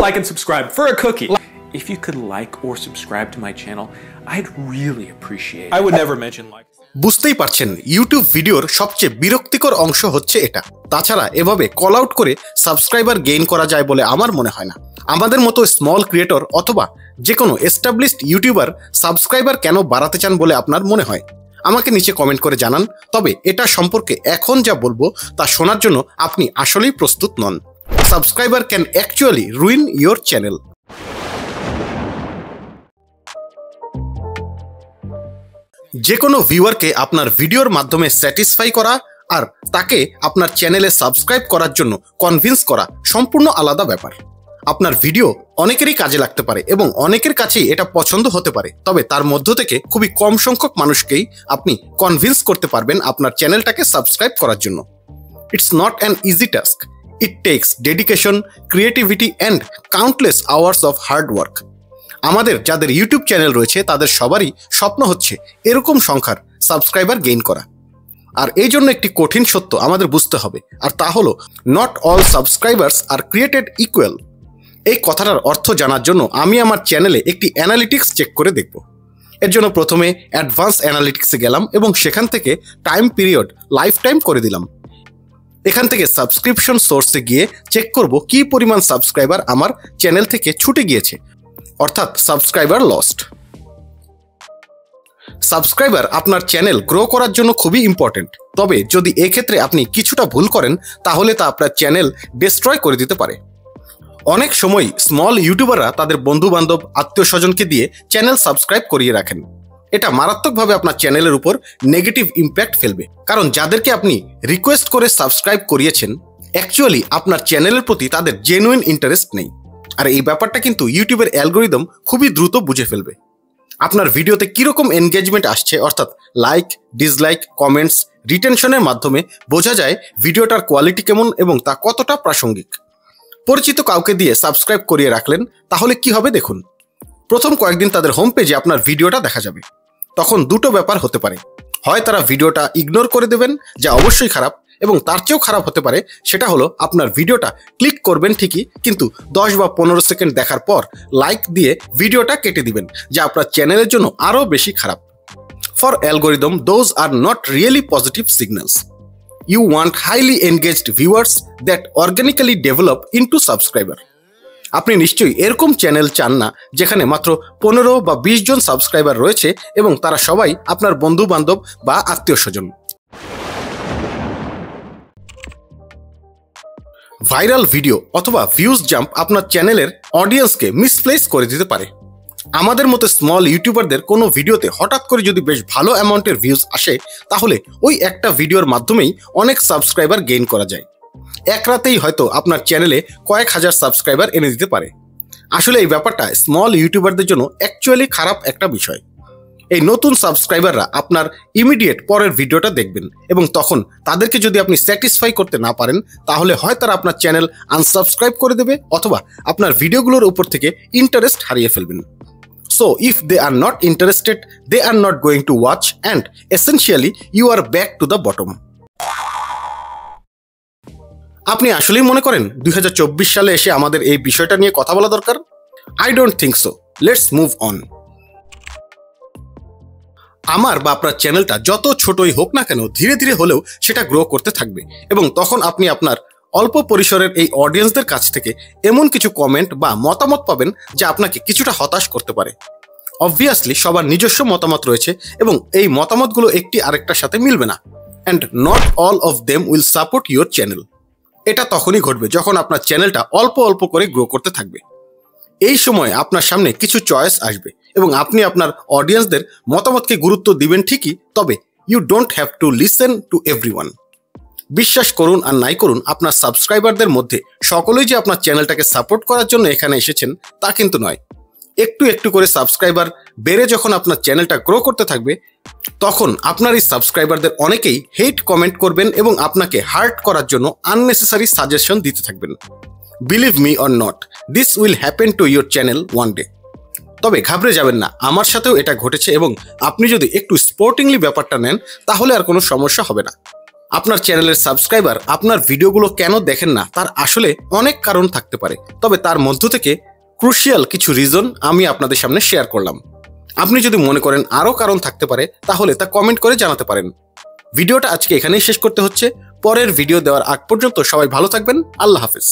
like and subscribe for a cookie. If you could like or subscribe to my channel, I'd really appreciate it. I would never mention like. বুঝতেই পারছেন YouTube ভিডিওর সবচেয়ে বিরক্তিকর অংশ হচ্ছে এটা। তাছাড়া এভাবে কল আউট করে সাবস্ক্রাইবার গেইন করা যায় বলে আমার মনে হয় না। আমাদের মতো স্মল ক্রিয়েটর অথবা যে কোনো এস্টাবলিশড ইউটিউবার সাবস্ক্রাইবার কেন বাড়াতে চান বলে আপনার মনে হয়? আমাকে নিচে কমেন্ট করে জানান। তবে এটা সম্পর্কে এখন যা বলবো তা শোনার জন্য আপনি আসলেই প্রস্তুত নন। Subscriber can actually ruin your channel. যে কোনো ভিউয়ারকে আপনার ভিডিওর মাধ্যমে স্যাটিসফাই করা আর তাকে আপনার চ্যানেলে সাবস্ক্রাইব করার জন্য কনভিন্স করা সম্পূর্ণ আলাদা ব্যাপার। আপনার ভিডিও অনেকেরই কাজে লাগতে পারে এবং অনেকের কাছেই এটা পছন্দ হতে পারে, তবে তার মধ্য থেকে খুবই কম সংখ্যক মানুষকেই আপনি কনভিন্স করতে পারবেন আপনার চ্যানেলটাকে সাবস্ক্রাইব করার জন্য। It's not an easy task. It tax dedication, creativity and countless hours of hard work. আমাদের যাদের ইউটিউব চ্যানেল রয়েছে তাদের সবারই স্বপ্ন হচ্ছে এরকম সংখ্যার সাবস্ক্রাইবার গেইন করা। আর এই জন্য একটি কঠিন সত্য আমাদের বুঝতে হবে, আর তা হলো not all subscribers R created equal. এই কথাটার অর্থ জানার জন্য আমি আমার চ্যানেলে একটি অ্যানালিটিক্স চেক করে দেখব। এর জন্য প্রথমে অ্যাডভান্স অ্যানালিটিক্সে গেলাম এবং সেখান থেকে টাইম পিরিয়ড লাইফ টাইম করে দিলাম। এখান থেকে সাবস্ক্রিপশন সোর্সে গিয়ে চেক করব কি পরিমাণ সাবস্ক্রাইবার আমার চ্যানেল থেকে ছুটে গিয়েছে, অর্থাৎ সাবস্ক্রাইবার লস্ট। সাবস্ক্রাইবার আপনার চ্যানেল গ্রো করার জন্য খুবই ইম্পর্টেন্ট, তবে যদি এক্ষেত্রে আপনি কিছুটা ভুল করেন তাহলে তা আপনার চ্যানেল ডিস্ট্রয় করে দিতে পারে। অনেক সময় স্মল ইউটিউবাররা তাদের বন্ধু বান্ধব আত্মীয় স্বজনকে দিয়ে চ্যানেল সাবস্ক্রাইব করিয়ে রাখেন। এটা মারাত্মকভাবে আপনার চ্যানেলের উপর নেগেটিভ ইম্প্যাক্ট ফেলবে, কারণ যাদেরকে আপনি রিকোয়েস্ট করে সাবস্ক্রাইব করিয়েছেন অ্যাকচুয়ালি আপনার চ্যানেলের প্রতি তাদের জেনুইন ইন্টারেস্ট নেই। আর এই ব্যাপারটা কিন্তু ইউটিউবের অ্যালগোরিদম খুবই দ্রুত বুঝে ফেলবে। আপনার ভিডিওতে কীরকম এনগেজমেন্ট আসছে, অর্থাৎ লাইক, ডিসলাইক, কমেন্টস, রিটেনশনের মাধ্যমে বোঝা যায় ভিডিওটার কোয়ালিটি কেমন এবং তা কতটা প্রাসঙ্গিক। পরিচিত কাউকে দিয়ে সাবস্ক্রাইব করিয়ে রাখলেন, তাহলে কি হবে দেখুন। প্রথম কয়েকদিন তাদের হোম পেজে আপনার ভিডিওটা দেখা যাবে। তখন দুটো ব্যাপার হতে পারে, হয় তারা ভিডিওটা ইগনোর করে দেবেন, যা অবশ্যই খারাপ, এবং তার চেয়েও খারাপ হতে পারে সেটা হলো আপনার ভিডিওটা ক্লিক করবেন ঠিকই, কিন্তু 10 বা 15 সেকেন্ড দেখার পর লাইক দিয়ে ভিডিওটা কেটে দিবেন, যা আপনার চ্যানেলের জন্য আরও বেশি খারাপ। For algorithm those are not really positive signals. You want highly engaged viewers that organically develop into subscriber. আপনি নিশ্চয়ই এরকম চ্যানেল চান না যেখানে মাত্র 15 বা 20 জন সাবস্ক্রাইবার রয়েছে এবং তারা সবাই আপনার বন্ধু বান্ধব বা আত্মীয় স্বজন। ভাইরাল ভিডিও অথবা ভিউজ জাম্প আপনার চ্যানেলের অডিয়েন্সকে মিসপ্লেস করে দিতে পারে। আমাদের মতো স্মল ইউটিউবারদের কোনো ভিডিওতে হঠাৎ করে যদি বেশ ভালো অ্যামাউন্টের ভিউজ আসে, তাহলে ওই একটা ভিডিওর মাধ্যমেই অনেক সাবস্ক্রাইবার গেইন করা যায়। এক রাতেই হয়তো আপনার চ্যানেলে কয়েক হাজার সাবস্ক্রাইবার এনে দিতে পারে। আসলে এই ব্যাপারটা স্মল ইউটিউবারদের জন্য অ্যাকচুয়ালি খারাপ একটা বিষয়। এই নতুন সাবস্ক্রাইবাররা আপনার ইমিডিয়েট পরের ভিডিওটা দেখবেন এবং তখন তাদেরকে যদি আপনি স্যাটিসফাই করতে না পারেন, তাহলে হয় তারা আপনার চ্যানেল আনসাবস্ক্রাইব করে দেবে অথবা আপনার ভিডিওগুলোর উপর থেকে ইন্টারেস্ট হারিয়ে ফেলবেন। So if they are not interested, they are not going to watch, and essentially you are back to the bottom. আপনি আসলেই মনে করেন 2024 সালে এসে আমাদের এই বিষয়টা নিয়ে কথা বলা দরকার? I don't think so. Let's move on. আমার বা আপনার চ্যানেলটা যত ছোটই হোক না কেন ধীরে ধীরে হলেও সেটা গ্রো করতে থাকবে এবং তখন আপনি আপনার অল্প পরিসরের এই অডিয়েন্সদের কাছ থেকে এমন কিছু কমেন্ট বা মতামত পাবেন যা আপনাকে কিছুটা হতাশ করতে পারে। অবভিয়াসলি সবার নিজস্ব মতামত রয়েছে এবং এই মতামতগুলো একটি আরেকটার সাথে মিলবে না, and not all of them will support your channel. এটা তখনই ঘটবে যখন আপনার চ্যানেলটা অল্প অল্প করে গ্রো করতে থাকবে। এই সময় আপনার সামনে কিছু চয়েস আসবে এবং আপনি আপনার অডিয়েন্সদের মতামতকে গুরুত্ব দিবেন ঠিকই, তবে you don't have to listen to everyone. বিশ্বাস করুন আর নাই করুন, আপনার সাবস্ক্রাইবারদের মধ্যে সকলেই যে আপনার চ্যানেলটাকে সাপোর্ট করার জন্য এখানে এসেছেন তা কিন্তু নয়। একটু একটু করে সাবস্ক্রাইবার বেড়ে যখন আপনার চ্যানেলটা গ্রো করতে থাকবে, তখন আপনার এই সাবস্ক্রাইবারদের অনেকেই হেট কমেন্ট করবেন এবং আপনাকে হার্ট করার জন্য আননেসেসারি সাজেশন দিতে থাকবেন। Believe me or not, this will happen to your channel one day. তবে ঘাবড়ে যাবেন না, আমার সাথেও এটা ঘটেছে এবং আপনি যদি একটু স্পোর্টিংলি ব্যাপারটা নেন তাহলে আর কোনো সমস্যা হবে না। আপনার চ্যানেলের সাবস্ক্রাইবার আপনার ভিডিওগুলো কেন দেখেন না তার আসলে অনেক কারণ থাকতে পারে, তবে তার মধ্য থেকে ক্রুশিয়াল কিছু রিজন আমি আপনাদের সামনে শেয়ার করলাম। আপনি যদি মনে করেন আরও কারণ থাকতে পারে তাহলে তা কমেন্ট করে জানাতে পারেন। ভিডিওটা আজকে এখানেই শেষ করতে হচ্ছে। পরের ভিডিও দেওয়ার আগ পর্যন্ত সবাই ভালো থাকবেন। আল্লাহ হাফেজ।